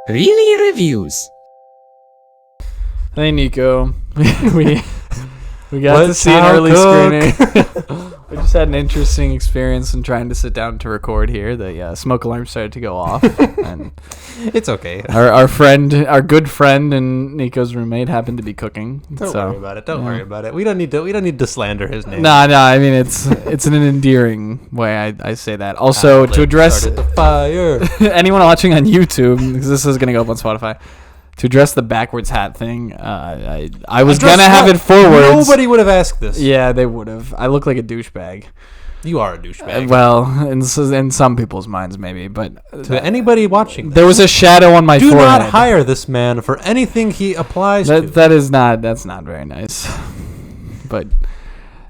Really Reviews. Hey Nico, we got to Let's see an how early cook. screening. We just had an interesting experience in trying to sit down to record here. The smoke alarm started to go off, and It's okay. our good friend and Nico's roommate happened to be cooking. Don't so, worry about it. Don't yeah. worry about it. We don't need to slander his name. No. I mean it's in an endearing way. I say that. Also, to address Started the fire. anyone watching on YouTube, because this is gonna go up on Spotify. To address the backwards hat thing, I was Address gonna have what? it forwards. Nobody would have asked this. Yeah, they would have. I look like a douchebag. You are a douchebag. Well, in some people's minds, maybe, but To anybody watching this, there was a shadow on my do forehead. not hire this man for anything he applies to. That's not very nice. But,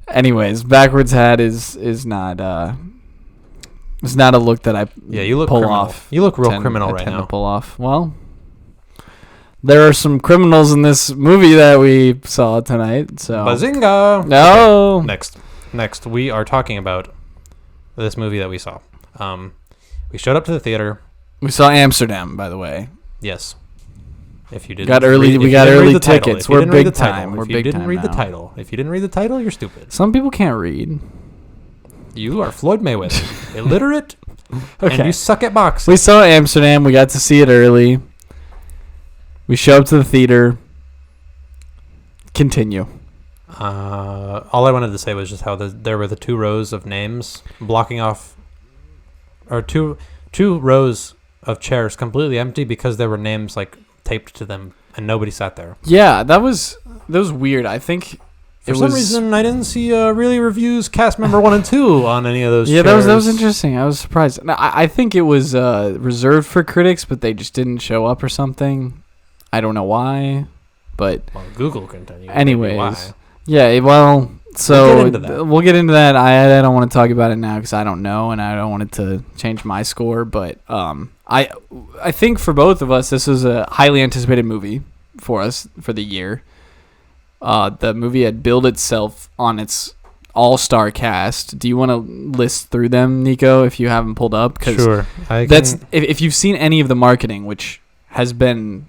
anyways, backwards hat is not it's not a look that I You look pull criminal. off. You look real tend- criminal I right tend now. to pull off. Well, there are some criminals in this movie that we saw tonight. So Bazinga! no. Next, we are talking about this movie that we saw. We showed up to the theater. We saw Amsterdam, by the way. Yes. If you didn't We got early tickets. We're big time. We're If you big didn't time read the now. title, you're stupid. Some people can't read. You are Floyd Mayweather, illiterate, Okay. and you suck at boxing. We saw Amsterdam. We got to see it early. We show up to the theater. Continue. All I wanted to say was just how there were the two rows of names blocking off, or two rows of chairs completely empty because there were names like taped to them and nobody sat there. Yeah, that was weird. I think For some reason, I didn't see really reviews cast member 1 and 2 on any of those. Yeah, chairs. that was interesting. I was surprised. No, I think it was reserved for critics, but they just didn't show up or something. I don't know why, but Well, Google can tell you. anyways. why. Yeah, well, so We'll get into that. I don't want to talk about it now because I don't know, and I don't want it to change my score. But I think for both of us, this was a highly anticipated movie for us for the year. The movie had billed itself on its all-star cast. Do you want to list through them, Nico, if you haven't pulled up? Sure. If you've seen any of the marketing, which has been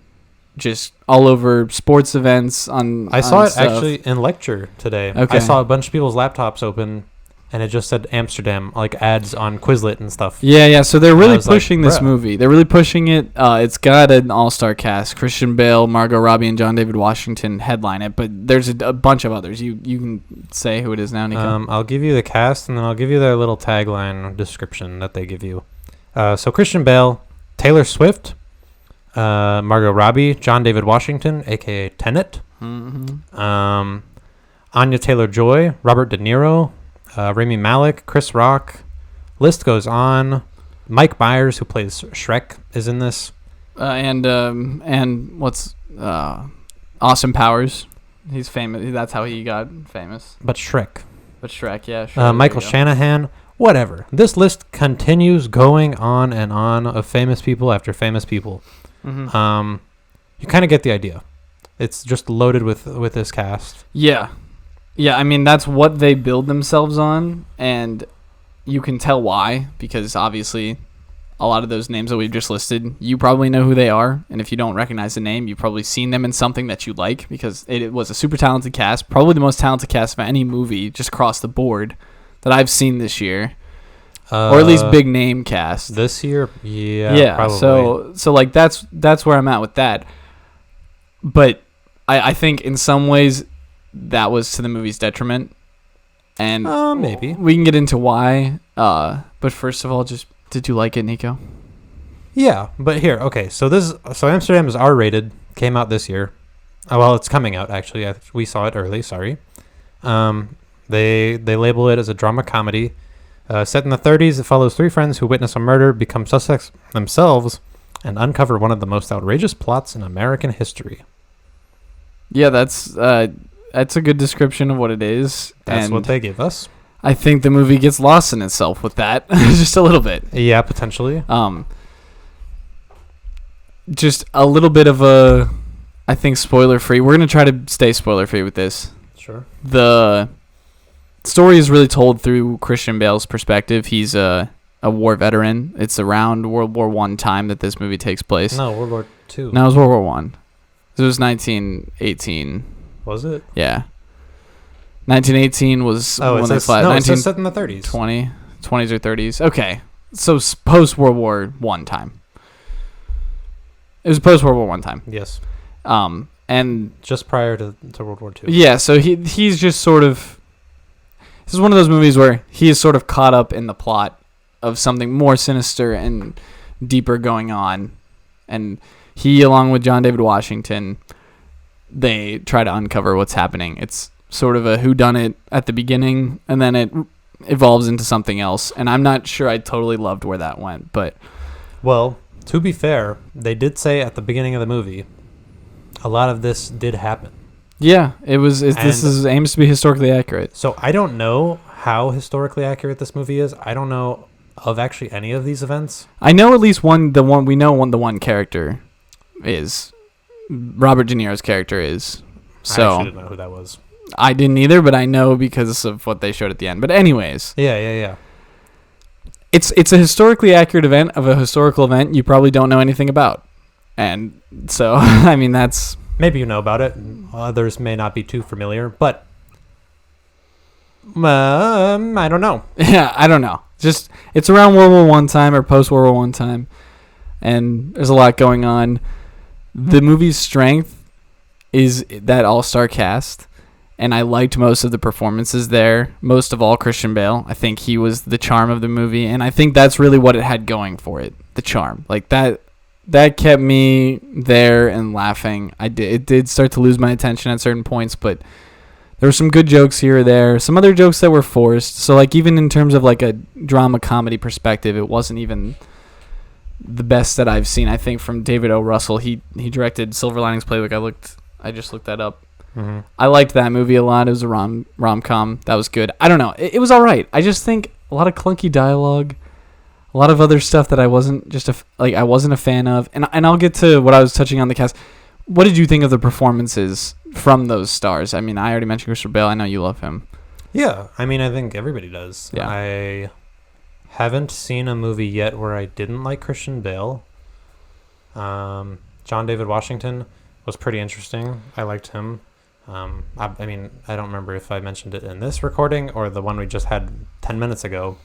just all over sports events I saw it stuff. actually in lecture today. Okay. I saw a bunch of people's laptops open, and it just said Amsterdam, like ads on Quizlet and stuff. Yeah. So they're I really was like, pushing this bruh. movie. They're really pushing it. It's got an all-star cast: Christian Bale, Margot Robbie, and John David Washington headline it. But there's a bunch of others. You can say who it is now, Nico. I'll give you the cast, and then I'll give you their little tagline description that they give you. So Christian Bale, Taylor Swift, Margot Robbie, John David Washington, a.k.a. Tenet, Mm-hmm. Anya Taylor-Joy, Robert De Niro, Rami Malek, Chris Rock. List goes on. Mike Myers, who plays Shrek, is in this. And what's Austin Powers? He's famous. That's how he got famous. But Shrek. But Shrek, yeah. Sure, Michael Shanahan. Whatever. This list continues going on and on of famous people after famous people. Mm-hmm. You kind of get the idea. It's just loaded with this cast. Yeah. I mean, that's what they build themselves on, and you can tell why, because obviously a lot of those names that we've just listed, you probably know who they are, and if you don't recognize the name, you've probably seen them in something that you like, because it was a super talented cast, probably the most talented cast of any movie just across the board that I've seen this year, or at least big name cast. This year, yeah, probably. So like that's where I'm at with that, but I think in some ways that was to the movie's detriment, and maybe we can get into why. But first of all, just did you like it, Nico? Yeah, but here, okay. So Amsterdam is R-rated. Came out this year. Well, it's coming out actually. We saw it early. Sorry. They label it as a drama comedy. Set in the 30s, it follows three friends who witness a murder, become suspects themselves, and uncover one of the most outrageous plots in American history. Yeah, that's a good description of what it is. That's and what they give us. I think the movie gets lost in itself with that, just a little bit. Yeah, potentially. Just a little bit of a, I think, spoiler-free. We're going to try to stay spoiler-free with this. Sure. The story is really told through Christian Bale's perspective. He's a a war veteran. It's around World War One time that this movie takes place. No, World War II. No, it was World War One. It was 1918. Was it? Yeah. 1918 was when they fly. No, it's set in the 30s. 20s or 30s. Okay, so post World War One time. It was post World War One time. Yes. And just prior to World War II. Yeah, so he's just sort of. This is one of those movies where he is sort of caught up in the plot of something more sinister and deeper going on, and he, along with John David Washington, they try to uncover what's happening. It's sort of a whodunit at the beginning, and then it evolves into something else. And I'm not sure I totally loved where that went, but well, to be fair, they did say at the beginning of the movie, a lot of this did happen. Yeah, this aims to be historically accurate. So I don't know how historically accurate this movie is. I don't know of actually any of these events. I know at least the one character is. Robert De Niro's character is. So I actually didn't know who that was. I didn't either, but I know because of what they showed at the end. But anyways. Yeah. It's a historically accurate event of a historical event you probably don't know anything about. And so, I mean, that's... Maybe you know about it. Others may not be too familiar, but I don't know. Yeah, I don't know. Just it's around World War One time or post World War One time, and there's a lot going on. The movie's strength is that all-star cast, and I liked most of the performances there. Most of all, Christian Bale. I think he was the charm of the movie, and I think that's really what it had going for it. The charm, like that. That kept me there and laughing. It did start to lose my attention at certain points, but there were some good jokes here or there. Some other jokes that were forced. So, like, even in terms of, like, a drama comedy perspective, it wasn't even the best that I've seen. I think from David O. Russell, he directed Silver Linings Playbook. I just looked that up. Mm-hmm. I liked that movie a lot. It was a rom-com. That was good. I don't know. It was all right. I just think a lot of clunky dialogue. A lot of other stuff that I wasn't I wasn't a fan of, and I'll get to what I was touching on the cast. What did you think of the performances from those stars? I mean, I already mentioned Christopher Bale. I know you love him. Yeah, I mean, I think everybody does. Yeah. I haven't seen a movie yet where I didn't like Christian Bale. John David Washington was pretty interesting. I liked him. I mean, I don't remember if I mentioned it in this recording or the one we just had 10 minutes ago.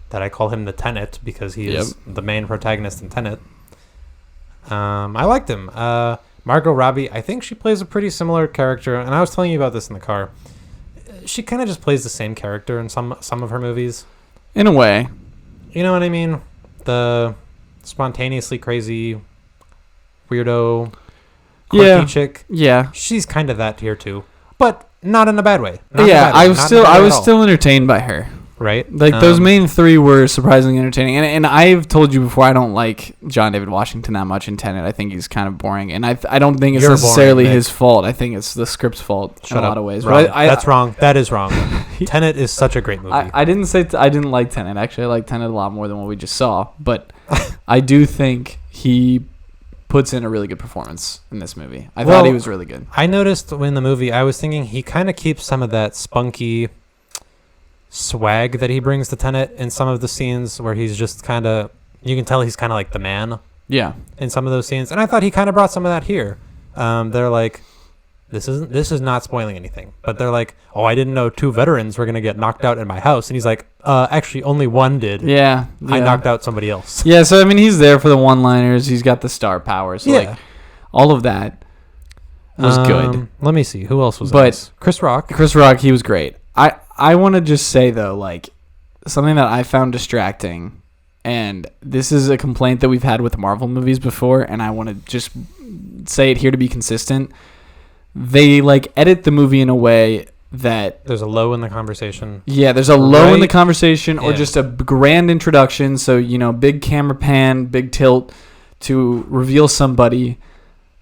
That I call him the Tenet because he is the main protagonist in Tenet. I liked him. Margot Robbie, I think she plays a pretty similar character, and I was telling you about this in the car. She kind of just plays the same character in some of her movies. In a way. You know what I mean? The spontaneously crazy, weirdo, quirky chick. Yeah. She's kind of that here too, but not in a bad way. I was still entertained by her. Right? Like, those main three were surprisingly entertaining. And I've told you before, I don't like John David Washington that much in Tenet. I think he's kind of boring. And I don't think it's necessarily his fault. I think it's the script's fault in a lot of ways. But that's wrong. That is wrong. Tenet is such a great movie. I didn't say I didn't like Tenet. Actually, I like Tenet a lot more than what we just saw. But I do think he puts in a really good performance in this movie. I thought he was really good. I noticed in the movie, I was thinking he kind of keeps some of that spunky swag that he brings to Tenet in some of the scenes where he's just kind of, you can tell he's kind of like the man. Yeah. In some of those scenes, and I thought he kind of brought some of that here. They're like, this is not spoiling anything, but they're like, oh, I didn't know 2 veterans were gonna get knocked out in my house, and he's like, actually, only one did. Yeah. I knocked out somebody else. Yeah. So I mean, he's there for the one-liners. He's got the star power. So like, all of that was good. Let me see who else was. But Chris Rock. Chris Rock, he was great. I want to just say, though, like, something that I found distracting, and this is a complaint that we've had with Marvel movies before, and I want to just say it here to be consistent. They, like, edit the movie in a way that... There's a low in the conversation. Yeah, there's a low in the conversation, or just a grand introduction, so, you know, big camera pan, big tilt to reveal somebody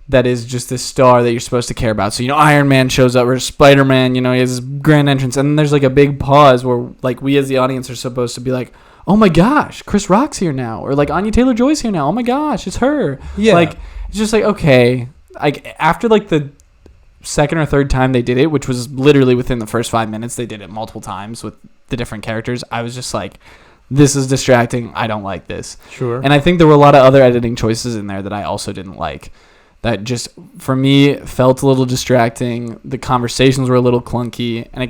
that is just this star that you're supposed to care about. So, you know, Iron Man shows up, or Spider-Man, you know, he has his grand entrance, and then there's like a big pause where, like, we as the audience are supposed to be like, oh my gosh, Chris Rock's here now, or like Anya Taylor-Joy's here now, oh my gosh, it's her. Yeah. Like, it's just like, okay. Like, after like the second or third time they did it, which was literally within the first 5 minutes, they did it multiple times with the different characters, I was just like, this is distracting. I don't like this. Sure. And I think there were a lot of other editing choices in there that I also didn't like. That just, for me, felt a little distracting. The conversations were a little clunky. And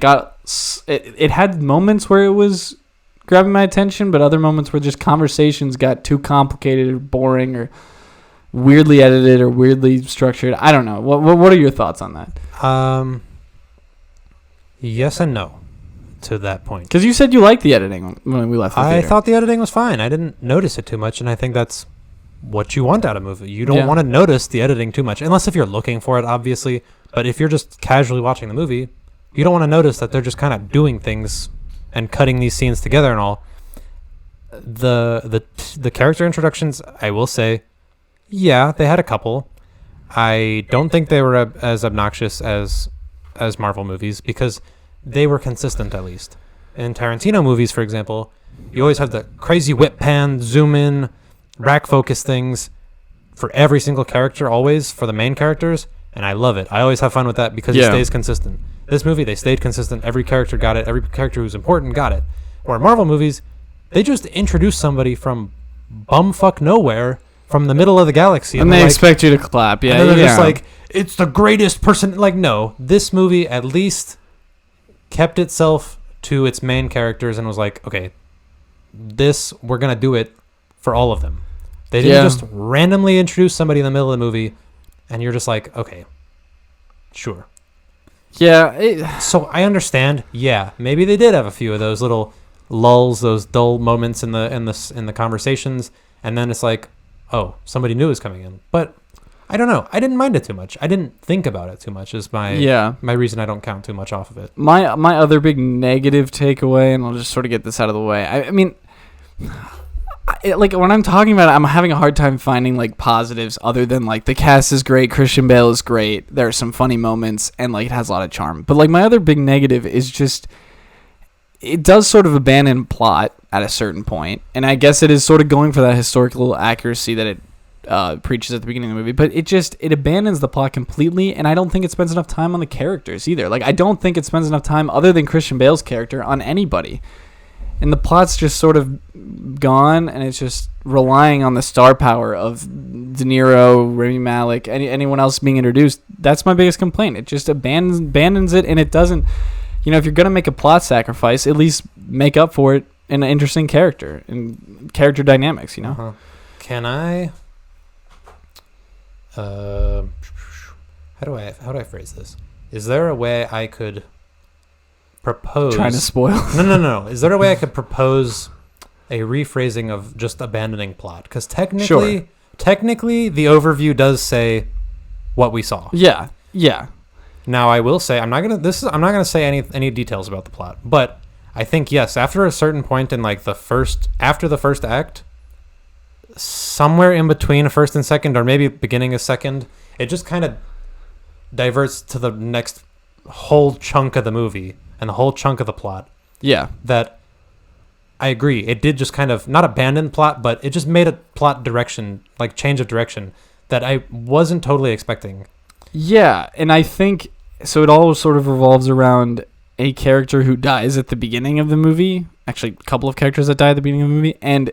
it had moments where it was grabbing my attention, but other moments where just conversations got too complicated or boring or weirdly edited or weirdly structured. I don't know. What are your thoughts on that? Yes and no to that point. Because you said you liked the editing when we left the theater. I thought the editing was fine. I didn't notice it too much, and I think that's what you want out of a movie. You don't want to notice the editing too much, unless if you're looking for it, obviously. But if you're just casually watching the movie, you don't want to notice that they're just kind of doing things and cutting these scenes together and all. The character introductions, I will say, yeah, they had a couple. I don't think they were as obnoxious as Marvel movies because they were consistent, at least. In Tarantino movies, for example, you always have the crazy whip pan, zoom in, rack focus things for every single character, always for the main characters, and I love it. I always have fun with that because it stays consistent. This movie, they stayed consistent. Every character got it. Every character who's important got it. Where Marvel movies, they just introduce somebody from bumfuck nowhere, from the middle of the galaxy. And they expect you to clap. Yeah, and then they're just like, it's the greatest person. Like, no, this movie at least kept itself to its main characters and was like, okay, we're going to do it for all of them. They didn't just randomly introduce somebody in the middle of the movie and you're just like, okay, sure. Yeah. So I understand. Yeah, maybe they did have a few of those little lulls, those dull moments in the conversations, and then it's like, oh, somebody new is coming in. But I don't know. I didn't mind it too much. I didn't think about it too much. Is my reason I don't count too much off of it. My other big negative takeaway, and I'll just sort of get this out of the way. I mean, like when I'm talking about it, I'm having a hard time finding like positives other than like the cast is great, Christian Bale is great, there are some funny moments, and like it has a lot of charm. But like my other big negative is just it does sort of abandon plot at a certain point, and I guess it is sort of going for that historical accuracy that it preaches at the beginning of the movie, but it abandons the plot completely, and I don't think it spends enough time on the characters either. Like I don't think it spends enough time other than Christian Bale's character on anybody. And the plot's just sort of gone, and it's just relying on the star power of De Niro, Rami Malek, anyone else being introduced. That's my biggest complaint. It just abandons it, and it doesn't. You know, if you're gonna make a plot sacrifice, at least make up for it in an interesting character and character dynamics. You know. Uh-huh. Can I? How do I phrase this? Is there a way I could propose? Trying to spoil. No. Is there a way I could propose a rephrasing of just abandoning plot? Because technically, the overview does say what we saw. Yeah. Now I will say I'm not gonna say any details about the plot, but I think yes, after a certain point in like after the first act, somewhere in between a first and second, or maybe beginning a second, it just kind of diverts to the next whole chunk of the movie and the whole chunk of the plot. Yeah. That I agree. It did just kind of not abandon plot, but it just made a plot direction, like change of direction that I wasn't totally expecting. Yeah, and I think so. It all sort of revolves around a character who dies at the beginning of the movie. Actually, a couple of characters that die at the beginning of the movie, and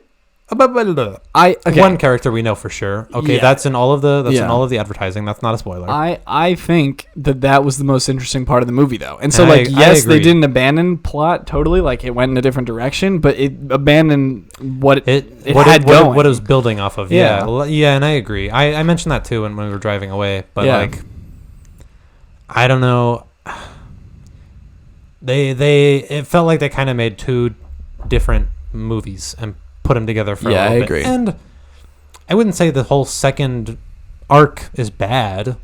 one character we know for sure. Okay, that's in all of the advertising. That's not a spoiler. I think that was the most interesting part of the movie, though. And so, like, yes, they didn't abandon plot totally. Like, it went in a different direction, but it abandoned what it was building off of. Yeah, and I agree. I mentioned that too when we were driving away. But like, I don't know. It felt like they kind of made two different movies and put them together for a little bit. I agree. And I wouldn't say the whole second arc is bad.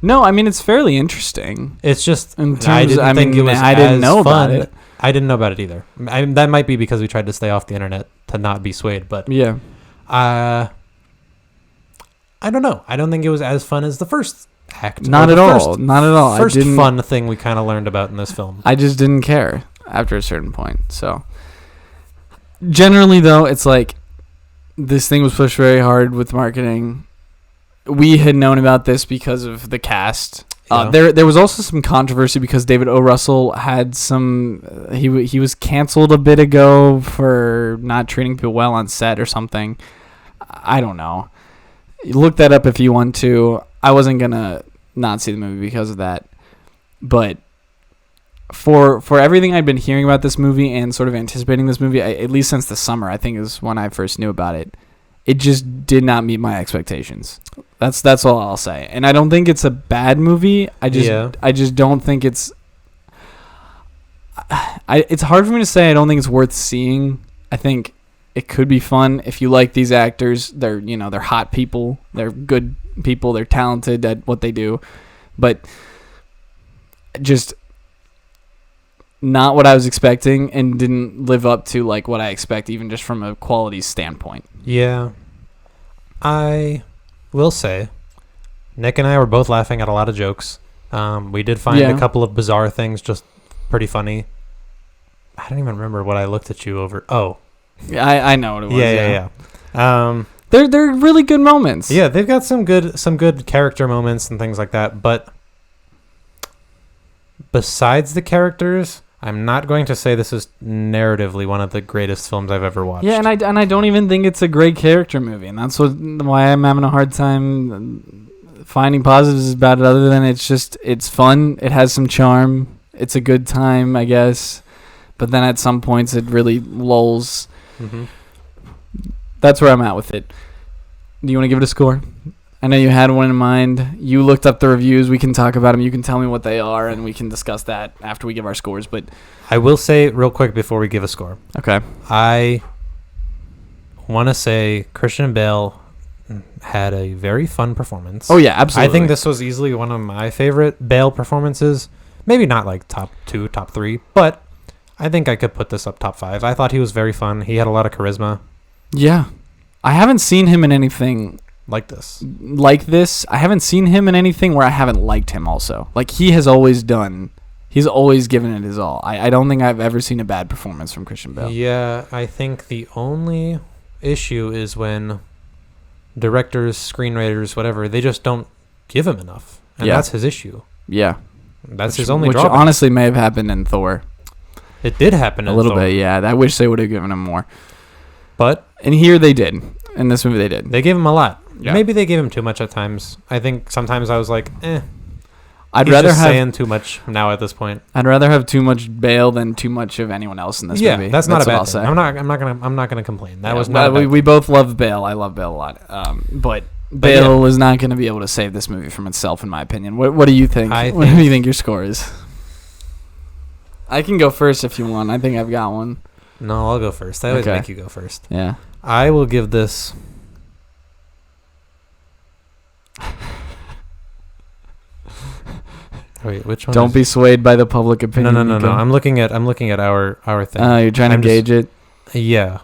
No, I mean, it's fairly interesting. It's just I didn't know about it. I didn't know about it either. That might be because we tried to stay off the internet to not be swayed, but yeah. I don't know. I don't think it was as fun as the first act. Not at all. First fun thing we kind of learned about in this film. I just didn't care after a certain point. So generally, though, it's like this thing was pushed very hard with marketing. We had known about this because of the cast Yeah. There was also some controversy because David O. Russell had some. He was canceled a bit ago for not treating people well on set or something. I don't know. Look that up if you want to. I wasn't gonna not see the movie because of that, but for everything I'd been hearing about this movie and sort of anticipating this movie, at least since the summer, I think is when I first knew about it. It just did not meet my expectations. That's all I'll say. And I don't think it's a bad movie. I just don't think it's. It's hard for me to say. I don't think it's worth seeing. I think it could be fun if you like these actors. They're hot people. They're good people. They're talented at what they do, but just not what I was expecting and didn't live up to like what I expect, even just from a quality standpoint. Yeah. I will say, Nick and I were both laughing at a lot of jokes. We did find a couple of bizarre things just pretty funny. I don't even remember what I looked at you over. Oh. Yeah, I know what it was. Yeah. They're really good moments. Yeah, they've got some good character moments and things like that, but besides the characters, I'm not going to say this is narratively one of the greatest films I've ever watched. Yeah, and I don't even think it's a great character movie, and that's why I'm having a hard time finding positives about it. Other than it's fun, it has some charm, it's a good time, I guess. But then at some points it really lulls. Mm-hmm. That's where I'm at with it. Do you want to give it a score? I know you had one in mind. You looked up the reviews. We can talk about them. You can tell me what they are, and we can discuss that after we give our scores. But I will say real quick before we give a score. Okay. I want to say Christian Bale had a very fun performance. Oh, yeah, absolutely. I think this was easily one of my favorite Bale performances. Maybe not like top 2, top 3, but I think I could put this up top 5. I thought he was very fun. He had a lot of charisma. Yeah. I haven't seen him in anything like this. I haven't seen him in anything where I haven't liked him also. Like, he's always given it his all. I don't think I've ever seen a bad performance from Christian Bale. Yeah, I think the only issue is when directors, screenwriters, whatever, they just don't give him enough. And that's his issue. Yeah. That's his only drawback. Which honestly may have happened in Thor. It did happen in a little Thor. bit, yeah. I wish they would have given him more. But and here they did. In this movie they did. They gave him a lot. Yeah. Maybe they gave him too much at times. I think sometimes I was like, I'd he's rather just have saying too much now at this point. I'd rather have too much Bale than too much of anyone else in this movie. Yeah, that's not a bad thing. Say. I'm not gonna complain. That was not. We both love Bale. I love Bale a lot. But Bale is not going to be able to save this movie from itself, in my opinion. What do you think? What do you think your score is? I can go first if you want. I think I've got one. No, I'll go first. I always make you go first. Yeah. I will give this. Wait, which one? Don't be swayed by the public opinion. No. I'm looking at our thing. You're trying to gauge it. Yeah.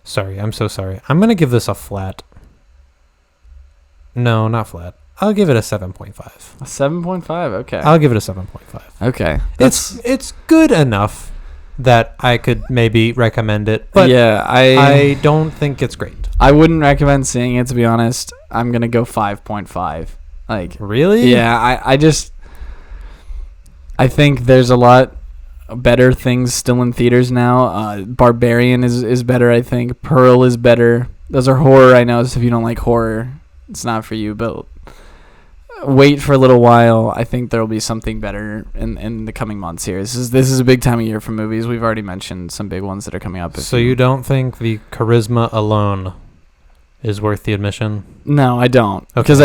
Sorry, I'm so sorry. I'm gonna give this a flat. No, not flat. I'll give it a 7.5. A 7.5. Okay. I'll give it a 7.5. Okay. It's good enough that I could maybe recommend it, but yeah, I don't think it's great. I wouldn't recommend seeing it, to be honest. I'm gonna go 5.5. Like, really? Yeah. I think there's a lot better things still in theaters now. Barbarian is better. I think Pearl is better. Those are horror. I know. So if you don't like horror, it's not for you. But wait for a little while. I think there will be something better in the coming months here. This is a big time of year for movies. We've already mentioned some big ones that are coming up. So you don't think the charisma alone is worth the admission? No, I don't. Okay. Because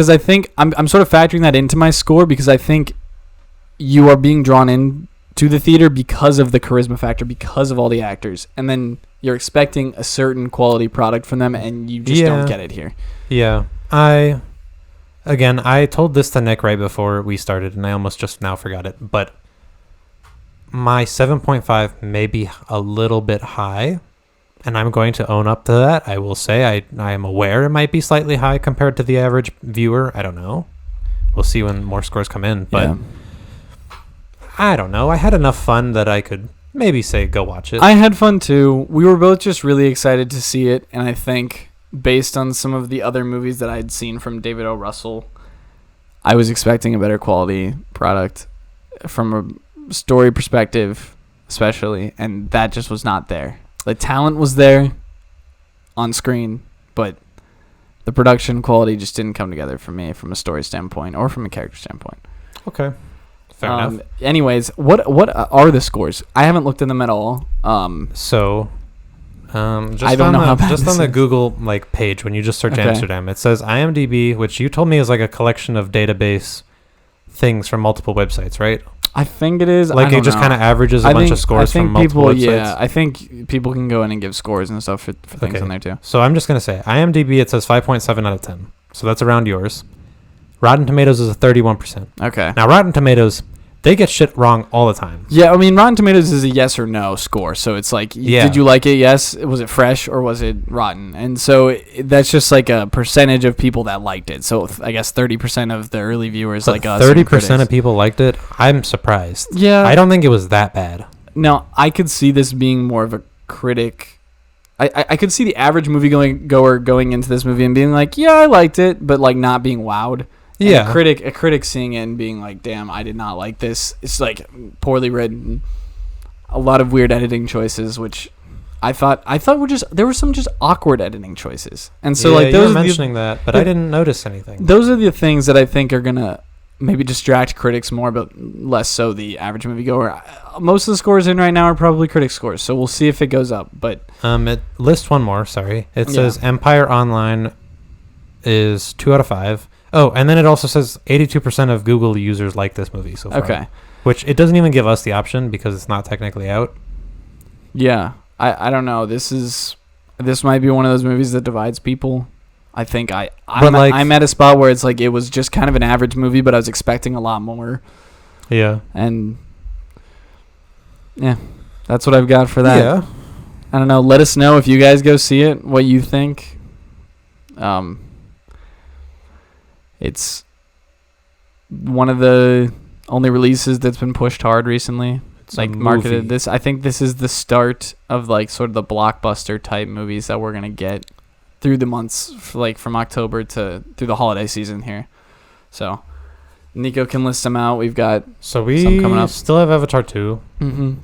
I think I'm sort of factoring that into my score because I think you are being drawn in to the theater because of the charisma factor, because of all the actors, and then you're expecting a certain quality product from them, and you just don't get it here. Yeah, I told this to Nick right before we started, and I almost just now forgot it, but my 7.5 may be a little bit high, and I'm going to own up to that. I will say I am aware it might be slightly high compared to the average viewer. I don't know. We'll see when more scores come in, but... Yeah. I don't know. I had enough fun that I could maybe say go watch it. I had fun too. We were both just really excited to see it, and I think based on some of the other movies that I'd seen from David O. Russell, I was expecting a better quality product from a story perspective, especially, and that just was not there. The talent was there on screen, but the production quality just didn't come together for me from a story standpoint or from a character standpoint. Okay. Fair enough. Anyways, what are the scores? I haven't looked at them at all. Just I don't know how bad just on this the is. Google page when you just search Okay. Amsterdam, it says IMDb, which you told me is like a collection of database things from multiple websites, right? I think it is. Like it just kind of averages a bunch of scores from multiple websites. Yeah, I think people can go in and give scores and stuff for things Okay. on there too. So I'm just gonna say IMDb, it says 5.7 out of 10. So that's around yours. Rotten Tomatoes is a 31%. Okay. Now Rotten Tomatoes, they get shit wrong all the time. Yeah, I mean, Rotten Tomatoes is a yes or no score. So it's like, Yeah. did you like it? Yes. Was it fresh or was it rotten? And so that's just like a percentage of people that liked it. So I guess 30% of the early viewers But like us. 30% of people liked it. I'm surprised. Yeah. I don't think it was that bad. Now, I could see this being more of a critic. I could see the average moviegoer going into this movie and being like, yeah, I liked it, but like not being wowed. And Yeah. a critic seeing it and being like, damn, I did not like this. It's like poorly written, a lot of weird editing choices, which I thought there were some just awkward editing choices. And so like you those were are mentioning that, but I didn't notice anything. those are the things that I think are gonna maybe distract critics more, but less so the average moviegoer. Most of the scores in right now are probably critic scores, so we'll see if it goes up. But It lists one more. Sorry, it Yeah. says Empire Online is 2 out of 5. Oh, and then it also says 82% of Google users like this movie so far. okay, Which it doesn't even give us the option because it's not technically out. yeah, I don't know. This might be one of those movies that divides people. I think I'm at a spot where it's like it was just kind of an average movie, but I was expecting a lot more. Yeah. And yeah, that's what I've got for that. Yeah. I don't know. Let us know if you guys go see it, what you think. It's one of the only releases that's been pushed hard recently. It's Like a marketed movie. this. I think this is the start of like sort of the blockbuster type movies that we're gonna get through the months, like from October to through the holiday season here. So Nico can list them out. We've got So some we coming up. still have Avatar 2.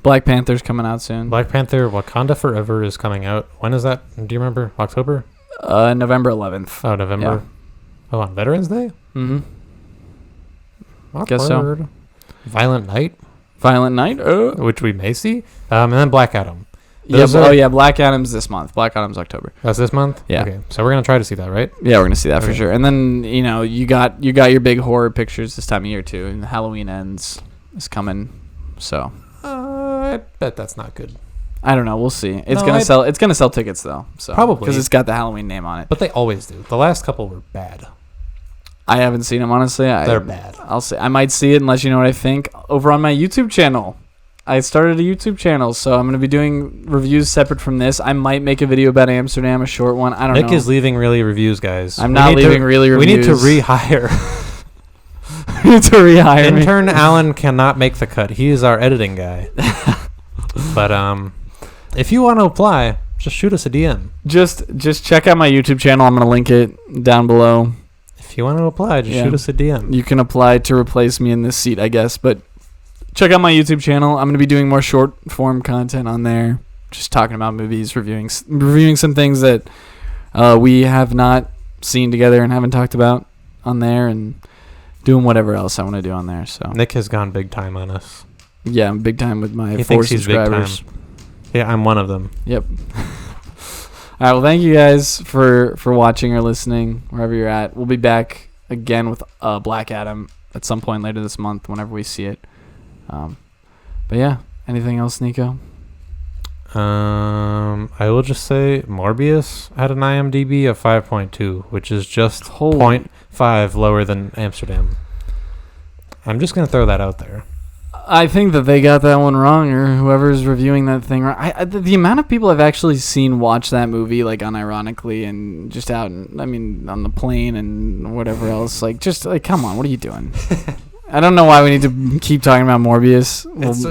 Black Panther's coming out soon. Black Panther Wakanda Forever is coming out. When is that? Do you remember? October? November 11th. Oh, November. Oh, on Veterans Day? Mm-hmm. Guess so. Awkward. Violent Night, Violent Night. which we may see. And then Black Adam. Yeah. Those are- Oh yeah. Black Adam's this month. Black Adam's October. That's this month? Yeah. Okay. So we're going to try to see that, right? Yeah, we're gonna see that for Okay. sure. And then you got your big horror pictures this time of year too. And Halloween Ends is coming. So I bet that's not good. I don't know. We'll see. It's No, gonna sell. It's gonna sell tickets though. So Probably. because it's got the Halloween name on it. But they always do. The last couple were bad. I haven't seen them honestly. They're bad. I'll say I might see it and let you know what I think over on my YouTube channel. I started a YouTube channel, so I'm gonna be doing reviews separate from this. I might make a video about Amsterdam, a short one. I don't know. Nick is leaving really reviews, guys. I'm We not need to- leaving really We need to reviews. rehire. We need to rehire me. Intern Alan cannot make the cut. He is our editing guy. But if you want to apply, just shoot us a DM. Just check out my YouTube channel. I'm gonna link it down below. If you want to apply, just Yeah. shoot us a DM. You can apply to replace me in this seat, I guess. But check out my YouTube channel. I'm gonna be doing more short form content on there, just talking about movies, reviewing some things that we have not seen together and haven't talked about on there, and doing whatever else I want to do on there. So Nick has gone big time on us. yeah, I'm big time with my He 4 thinks he's big subscribers. time. Yeah, I'm one of them. Yep. All right. Well, thank you guys for watching or listening wherever you're at. We'll be back again with Black Adam at some point later this month, whenever we see it. But yeah, anything else, Nico? I will just say Morbius had an IMDb of 5.2, which is just Holy- 0.5 lower than Amsterdam. I'm just gonna throw that out there. I think that they got that one wrong, or whoever's reviewing that thing wrong. The amount of people I've actually seen watch that movie, like unironically, and just out, on the plane and whatever else. Like, just like, come on, what are you doing? I don't know why we need to keep talking about Morbius.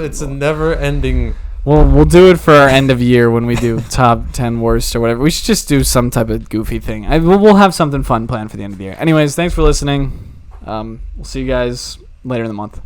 It's a never-ending We'll do it for our end of year when we do top 10 worst or whatever. We should just do some type of goofy thing. We'll have something fun planned for the end of the year. Anyways, thanks for listening. We'll see you guys later in the month.